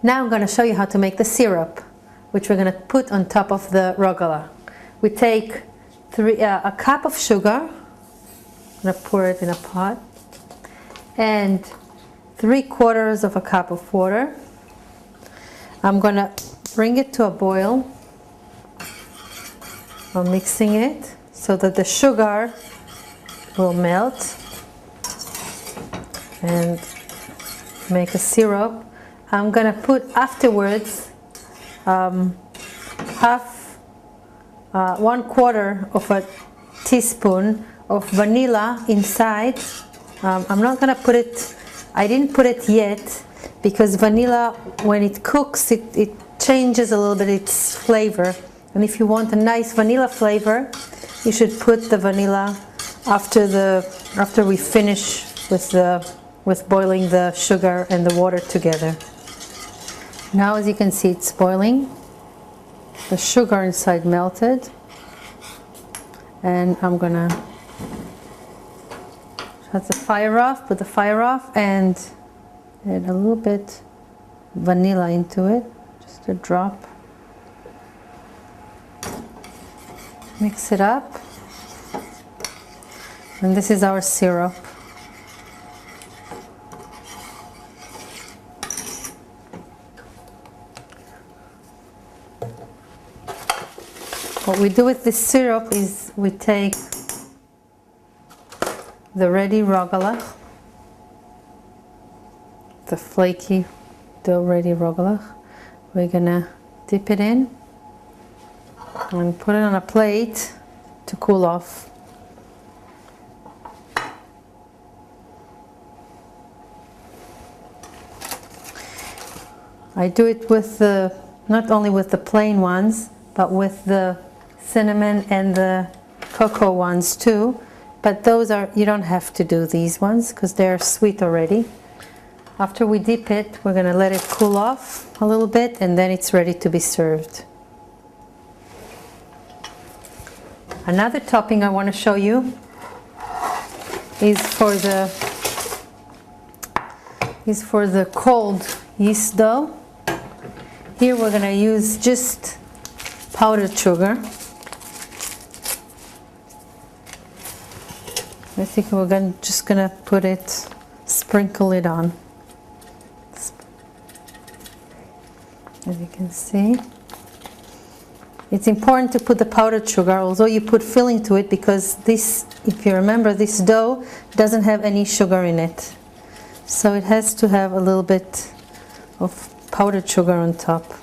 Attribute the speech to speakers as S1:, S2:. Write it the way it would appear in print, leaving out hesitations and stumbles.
S1: Now I'm going to show you how to make the syrup, which we're going to put on top of the rugelach. We take a cup of sugar, I'm going to pour it in a pot, and 3/4 of a cup of water. I'm going to bring it to a boil. I'm mixing it so that the sugar will melt and make a syrup. I'm going to put afterwards 1/4 of a teaspoon of vanilla inside. I'm not going to put it, I didn't put it yet, because vanilla, when it cooks, it changes a little bit its flavor. And if you want a nice vanilla flavor, you should put the vanilla after we finish with boiling the sugar and the water together. Now, as you can see, it's boiling. The sugar inside melted, and I'm gonna shut the fire off, put the fire off, and add a little bit vanilla into it, just a drop. Mix it up, and this is our syrup. What we do with this syrup is we take the ready rugelach, the flaky dough ready rugelach. We're gonna dip it in and put it on a plate to cool off. I do it with not only with the plain ones, but with the cinnamon and the cocoa ones too. But those are, you don't have to do these ones because they're sweet already. After we dip it, we're going to let it cool off a little bit, and then it's ready to be served. Another topping I want to show you is for the cold yeast dough. Here we're going to use just powdered sugar. I think we're just going to put it, sprinkle it on. As you can see, it's important to put the powdered sugar, although you put filling to it, because this, if you remember, this dough doesn't have any sugar in it. So it has to have a little bit of powdered sugar on top.